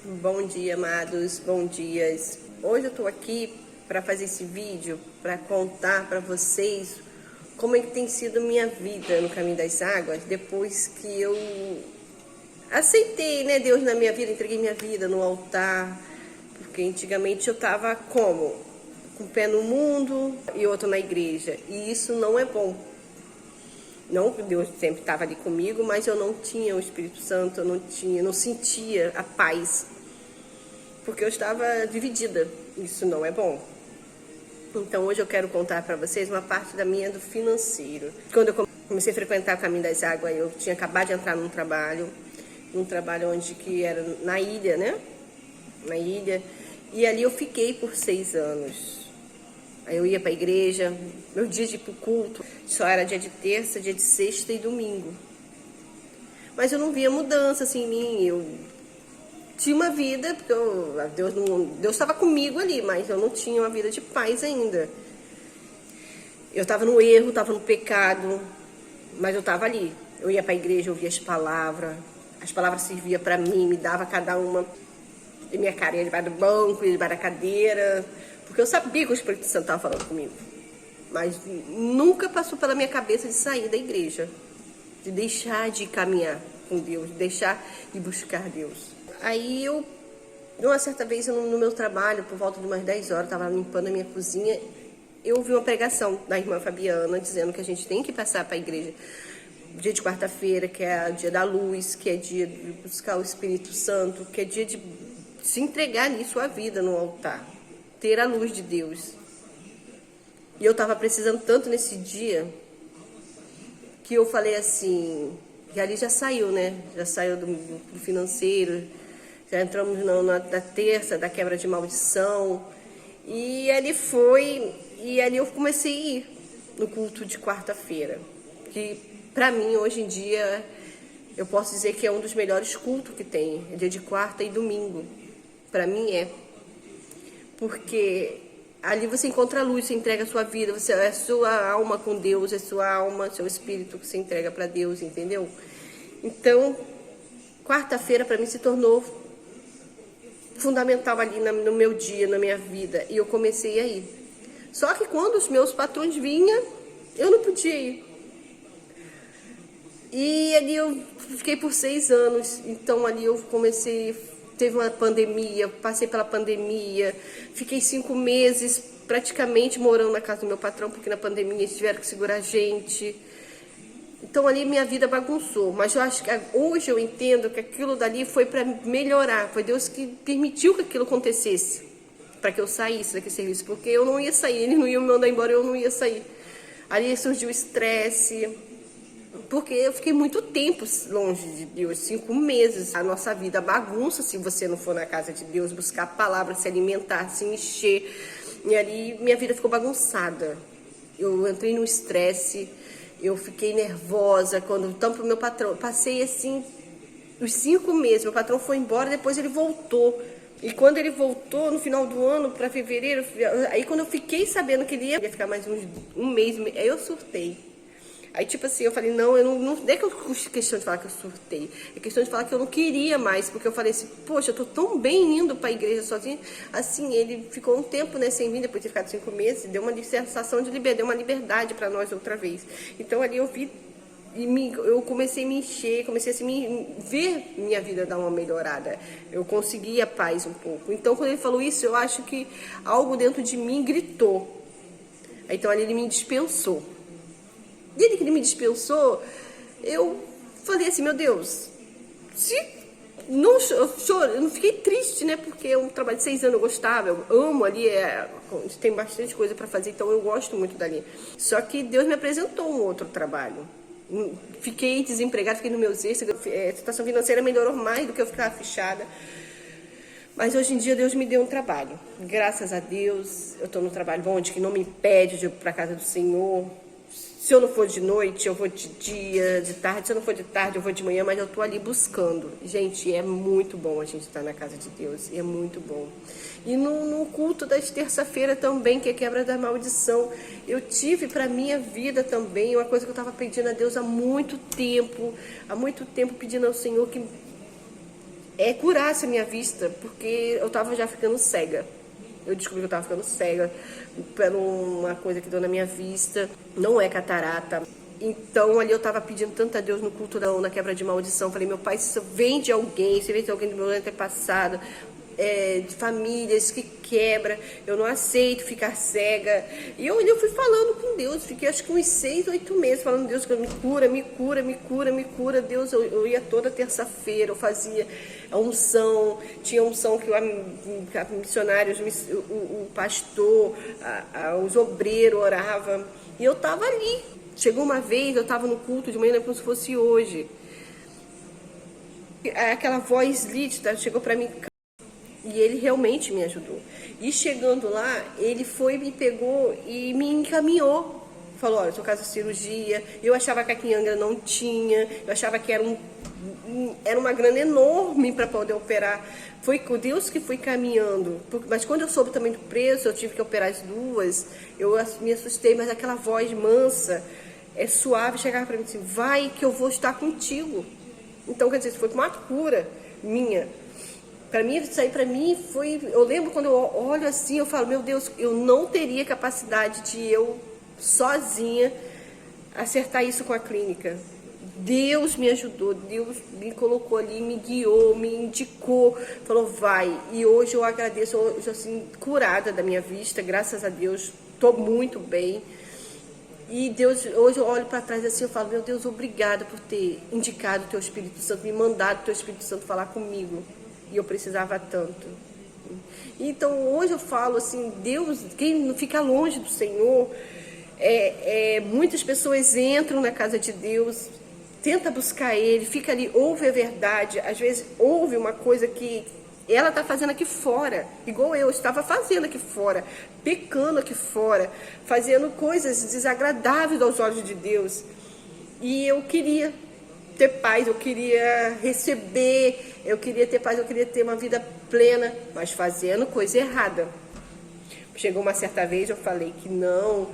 Bom dia, amados, bom dias. Hoje eu tô aqui para fazer esse vídeo, para contar para vocês como é que tem sido minha vida no Caminho das Águas, depois que eu aceitei, né, Deus na minha vida, entreguei minha vida no altar, porque antigamente eu tava como? Com o pé no mundo e outro na igreja, e isso não é bom. Não que Deus sempre estava ali comigo, mas eu não tinha o Espírito Santo, eu não sentia a paz, porque eu estava dividida. Isso não é bom. Então hoje eu quero contar para vocês uma parte da minha do financeiro. Quando eu comecei a frequentar o Caminho das Águas, eu tinha acabado de entrar num trabalho onde que era na ilha, né? Na ilha. E ali eu fiquei por 6 anos. Aí eu ia para a igreja, meu dia de ir para o culto só era dia de terça, dia de sexta e domingo. Mas eu não via mudança assim em mim. Eu tinha uma vida, porque Deus estava comigo ali, mas eu não tinha uma vida de paz ainda. Eu estava no erro, estava no pecado, mas eu estava ali. Eu ia para a igreja, eu ouvia as palavras serviam para mim, me dava cada uma de minha carinha debaixo do banco, debaixo da cadeira, porque eu sabia que o Espírito Santo estava falando comigo. Mas nunca passou pela minha cabeça de sair da igreja, de deixar de caminhar com Deus, de deixar de buscar Deus. Aí uma certa vez, no meu trabalho, por volta de umas 10 horas, estava limpando a minha cozinha, eu ouvi uma pregação da irmã Fabiana, dizendo que a gente tem que passar para a igreja dia de quarta-feira, que é o dia da luz, que é dia de buscar o Espírito Santo, que é dia de se entregar ali sua vida no altar, ter a luz de Deus. E eu estava precisando tanto nesse dia, que eu falei assim, que ali já saiu, né? Já saiu do financeiro, já entramos na terça da quebra de maldição. E ali eu comecei a ir no culto de quarta-feira, que para mim hoje em dia eu posso dizer que é um dos melhores cultos que tem, é dia de quarta e domingo. Para mim porque ali você encontra a luz, você entrega a sua vida, é sua alma com Deus, é sua alma, seu espírito que você entrega para Deus, entendeu? Então, quarta-feira para mim se tornou fundamental ali no meu dia, na minha vida, e eu comecei a ir. Só que quando os meus patrões vinham, eu não podia ir. E ali eu fiquei por 6 anos, então ali eu teve uma pandemia, passei pela pandemia, fiquei 5 meses praticamente morando na casa do meu patrão, porque na pandemia eles tiveram que segurar a gente. Então ali minha vida bagunçou, mas eu acho que hoje eu entendo que aquilo dali foi para melhorar, foi Deus que permitiu que aquilo acontecesse, para que eu saísse daquele serviço, porque eu não ia sair, eles não iam me mandar embora, eu não ia sair. Ali surgiu o estresse, porque eu fiquei muito tempo longe de Deus, 5 meses. A nossa vida bagunça se você não for na casa de Deus, buscar a palavra, se alimentar, se encher. E ali minha vida ficou bagunçada. Eu entrei no estresse, eu fiquei nervosa quando tanto meu patrão. Passei assim os 5 meses, meu patrão foi embora, depois ele voltou. E quando ele voltou, no final do ano, para fevereiro, aí quando eu fiquei sabendo que ele ia ficar mais um mês, aí eu surtei. Aí, tipo assim, eu falei, não é questão de falar que eu surtei. É questão de falar que eu não queria mais, porque eu falei assim, poxa, eu tô tão bem indo pra igreja sozinha. Assim, ele ficou um tempo, né, sem vir, depois de ter ficado 5 meses, deu uma sensação de liberdade, deu uma liberdade pra nós outra vez. Então, ali eu vi, eu comecei a me encher, comecei a ver minha vida dar uma melhorada. Eu consegui a paz um pouco. Então, quando ele falou isso, eu acho que algo dentro de mim gritou. Então, ali ele me dispensou. Desde que ele me dispensou, eu falei assim, meu Deus, eu não fiquei triste, né? Porque é um trabalho de 6 anos, eu gostava, eu amo ali, tem bastante coisa para fazer, então eu gosto muito dali. Só que Deus me apresentou um outro trabalho. Fiquei desempregada, fiquei nos meus extras, a situação financeira melhorou mais do que eu ficava fechada. Mas hoje em dia Deus me deu um trabalho. Graças a Deus, eu estou num trabalho bom, que não me impede de ir para a casa do Senhor. Se eu não for de noite, eu vou de dia, de tarde. Se eu não for de tarde, eu vou de manhã, mas eu tô ali buscando. Gente, é muito bom a gente estar na casa de Deus, é muito bom. E no culto das terça-feira também, que é quebra da maldição, eu tive para minha vida também uma coisa que eu estava pedindo a Deus há muito tempo pedindo ao Senhor que curasse a minha vista, porque eu tava já ficando cega. Eu descobri que eu tava ficando cega por uma coisa que deu na minha vista. Não é catarata. Então ali eu tava pedindo tanto a Deus no culto, na quebra de maldição. Falei, meu pai, se vem de alguém, se vem de alguém do meu antepassado, de famílias que quebra, eu não aceito ficar cega. E eu fui falando com Deus, fiquei acho que uns 6, 8 meses falando, Deus, me cura, me cura, me cura, me cura. Deus, eu ia toda terça-feira, eu fazia a unção, tinha unção que os missionários, o pastor, os obreiros oravam, e eu tava ali. Chegou uma vez, eu tava no culto de manhã, como se fosse hoje. Aquela voz lítida chegou para mim, e ele realmente me ajudou. E chegando lá, ele foi, me pegou e me encaminhou. Falou, olha, estou caso de cirurgia. Eu achava que aqui em Angra não tinha. Eu achava que era uma grana enorme para poder operar. Foi o Deus que foi caminhando. Mas quando eu soube também do preço, eu tive que operar as duas. Eu me assustei, mas aquela voz mansa, suave, chegava para mim assim, vai que eu vou estar contigo. Então, quer dizer, foi uma cura minha. Para mim, isso aí para mim foi... Eu lembro quando eu olho assim, eu falo, meu Deus, eu não teria capacidade de eu, sozinha, acertar isso com a clínica. Deus me ajudou, Deus me colocou ali, me guiou, me indicou, falou, vai. E hoje eu agradeço, hoje assim, curada da minha vista, graças a Deus, estou muito bem. E Deus, hoje eu olho para trás assim, eu falo, meu Deus, obrigada por ter indicado o Teu Espírito Santo, me mandado o Teu Espírito Santo falar comigo. E eu precisava tanto. Então, hoje eu falo assim, Deus, quem não fica longe do Senhor, muitas pessoas entram na casa de Deus, tenta buscar Ele, fica ali, ouve a verdade, às vezes ouve uma coisa que ela está fazendo aqui fora, igual eu estava fazendo aqui fora, pecando aqui fora, fazendo coisas desagradáveis aos olhos de Deus. E eu queria ter paz, eu queria receber, eu queria ter paz, eu queria ter uma vida plena, mas fazendo coisa errada. Chegou uma certa vez, eu falei que não,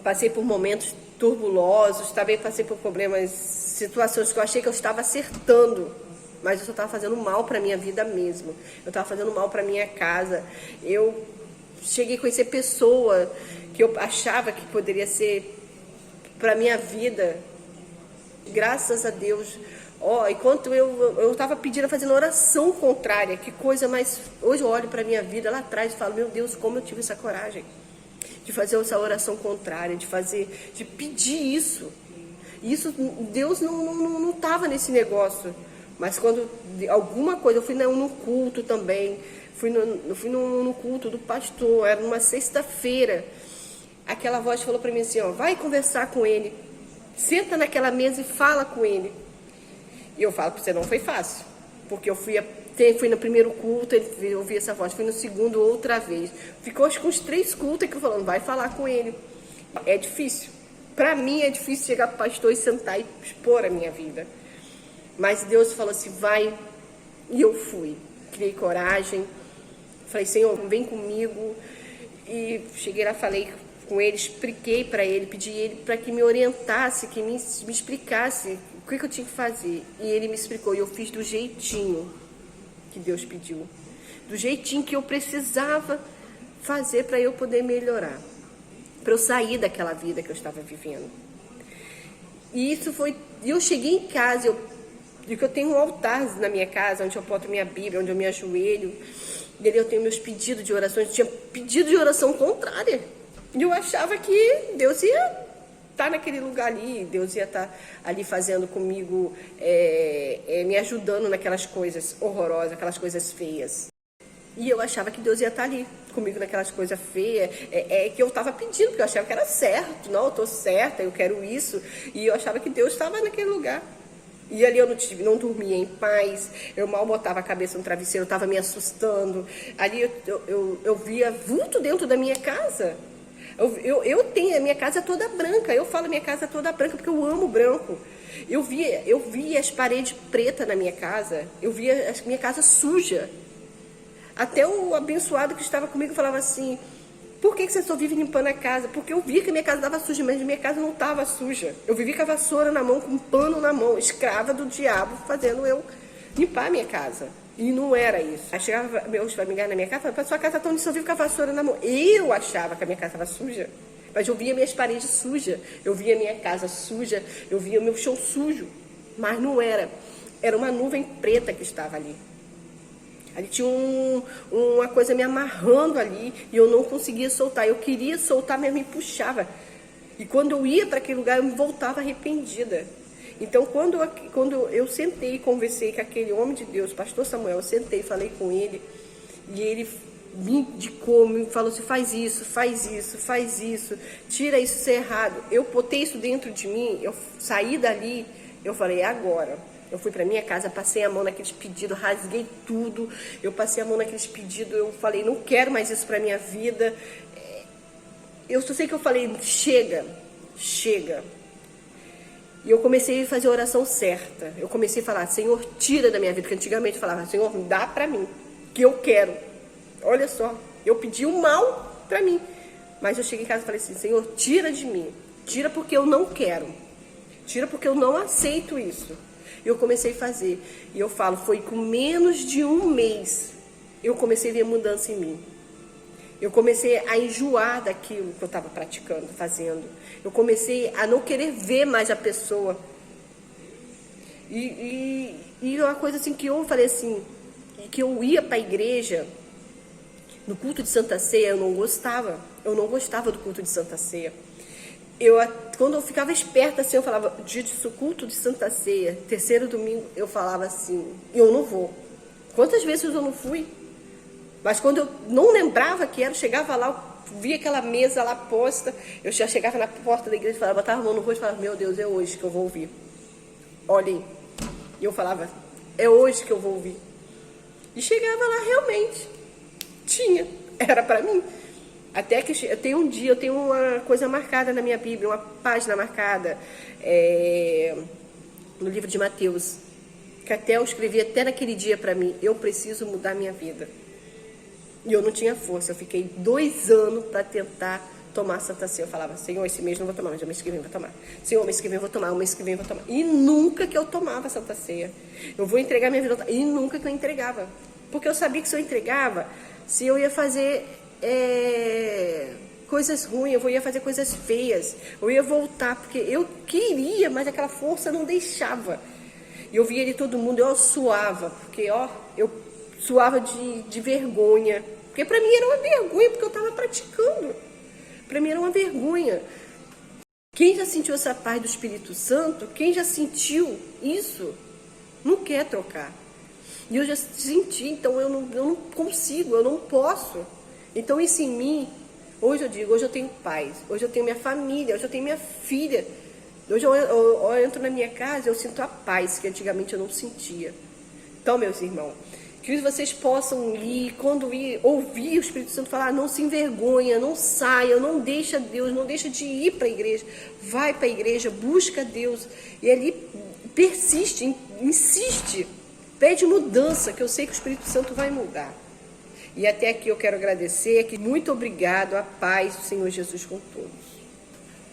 passei por momentos turbulosos, também passei por problemas, situações que eu achei que eu estava acertando, mas eu só estava fazendo mal para a minha vida mesmo, eu estava fazendo mal para a minha casa. Eu cheguei a conhecer pessoa que eu achava que poderia ser para a minha vida. Graças a Deus, enquanto eu estava pedindo, fazendo oração contrária, que coisa mais... Hoje eu olho para a minha vida lá atrás e falo, meu Deus, como eu tive essa coragem de fazer essa oração contrária, de pedir isso. Isso, Deus não estava nesse negócio. Mas quando alguma coisa, eu fui no culto também, fui no culto do pastor, era numa sexta-feira, aquela voz falou para mim assim, vai conversar com ele. Senta naquela mesa e fala com ele. E eu falo para você, não foi fácil. Porque eu fui no primeiro culto, eu ouvi essa voz. Fui no segundo outra vez. Ficou acho que uns 3 cultos que eu falando, vai falar com ele. É difícil. Para mim é difícil chegar para o pastor e sentar e expor a minha vida. Mas Deus falou assim, vai. E eu fui. Criei coragem. Falei, Senhor, vem comigo. E cheguei lá, falei com ele, expliquei para ele, pedi ele para que me orientasse, que me explicasse o que eu tinha que fazer. E ele me explicou, e eu fiz do jeitinho que Deus pediu, do jeitinho que eu precisava fazer para eu poder melhorar, para eu sair daquela vida que eu estava vivendo. E isso foi... Eu cheguei em casa, eu tenho um altar na minha casa, onde eu boto minha Bíblia, onde eu me ajoelho, dele eu tenho meus pedidos de orações, eu tinha pedido de oração contrária. E eu achava que Deus ia estar naquele lugar ali, Deus ia estar ali fazendo comigo, me ajudando naquelas coisas horrorosas, aquelas coisas feias. E eu achava que Deus ia estar ali comigo naquelas coisas feias, que eu estava pedindo, porque eu achava que era certo. Não, eu estou certa, eu quero isso. E eu achava que Deus estava naquele lugar. E ali eu não dormia em paz, eu mal botava a cabeça no travesseiro, eu estava me assustando. Ali eu via vulto dentro da minha casa. Eu tenho a minha casa toda branca, eu falo minha casa toda branca porque eu amo branco. Eu via as paredes pretas na minha casa, eu via a minha casa suja. Até o abençoado que estava comigo falava assim, por que você só vive limpando a casa? Porque eu via que a minha casa estava suja, mas a minha casa não estava suja. Eu vivia com a vassoura na mão, com um pano na mão, escrava do diabo, fazendo eu limpar a minha casa. E não era isso. Aí chegava meus familiares na minha casa e falavam, sua casa está onde só vive com a vassoura na mão. Eu achava que a minha casa estava suja. Mas eu via minhas paredes sujas, eu via minha casa suja, eu via meu chão sujo. Mas não era. Era uma nuvem preta que estava ali. Ali tinha uma coisa me amarrando ali e eu não conseguia soltar. Eu queria soltar, mas me puxava. E quando eu ia para aquele lugar, eu me voltava arrependida. Então, quando eu sentei e conversei com aquele homem de Deus, pastor Samuel, eu sentei e falei com ele, e ele me indicou, me falou assim, faz isso, tira isso, isso é errado. Eu botei isso dentro de mim, eu saí dali, eu falei, é agora. Eu fui para minha casa, passei a mão naqueles pedidos, rasguei tudo, eu passei a mão naqueles pedidos, eu falei, não quero mais isso para minha vida. Eu só sei que eu falei, chega. E eu comecei a fazer a oração certa. Eu comecei a falar, Senhor, tira da minha vida. Porque antigamente eu falava, Senhor, dá pra mim, que eu quero. Olha só, eu pedi o mal pra mim. Mas eu cheguei em casa e falei assim, Senhor, tira de mim. Tira porque eu não quero. Tira porque eu não aceito isso. E eu comecei a fazer. E eu falo, foi com menos de um mês, eu comecei a ver mudança em mim. Eu comecei a enjoar daquilo que eu estava praticando, fazendo. Eu comecei a não querer ver mais a pessoa. E uma coisa assim que eu falei assim, que eu ia para a igreja, no culto de Santa Ceia, eu não gostava. Eu não gostava do culto de Santa Ceia. Quando eu ficava esperta assim, eu falava, disso culto de Santa Ceia, terceiro domingo, eu falava assim, eu não vou. Quantas vezes eu não fui? Mas quando eu não lembrava que era, eu chegava lá, eu via aquela mesa lá posta, eu já chegava na porta da igreja, falava, botava a mão no rosto e falava, meu Deus, é hoje que eu vou ouvir. Olhem. E eu falava, é hoje que eu vou ouvir. E chegava lá, realmente. Era para mim. Até que eu tenho uma coisa marcada na minha Bíblia, uma página marcada no livro de Mateus, que até eu escrevi até naquele dia para mim, eu preciso mudar minha vida. E eu não tinha força, eu fiquei 2 anos para tentar tomar Santa Ceia. Eu falava, Senhor, esse mês não vou tomar, mas o mês que vem vou tomar. Senhor, o mês que vem vou tomar, o mês que vem vou tomar. E nunca que eu tomava Santa Ceia. Eu vou entregar minha vida. E nunca que eu entregava. Porque eu sabia que se eu entregava, se eu ia fazer coisas ruins, eu ia fazer coisas feias, eu ia voltar, porque eu queria, mas aquela força não deixava. E eu via ali todo mundo, eu suava, porque eu suava de vergonha. Porque para mim era uma vergonha, porque eu estava praticando. Para mim era uma vergonha. Quem já sentiu essa paz do Espírito Santo, quem já sentiu isso, não quer trocar. E eu já senti, então eu não consigo, eu não posso. Então isso em mim, hoje eu tenho paz, hoje eu tenho minha família, hoje eu tenho minha filha. Hoje eu entro na minha casa, eu sinto a paz que antigamente eu não sentia. Então, meus irmãos, que vocês possam ir, quando ir, ouvir o Espírito Santo falar, não se envergonha, não saia, não deixa Deus, não deixa de ir para a igreja. Vai para a igreja, busca Deus. E ali persiste, insiste, pede mudança, que eu sei que o Espírito Santo vai mudar. E até aqui eu quero agradecer, muito obrigado, a paz do Senhor Jesus com todos.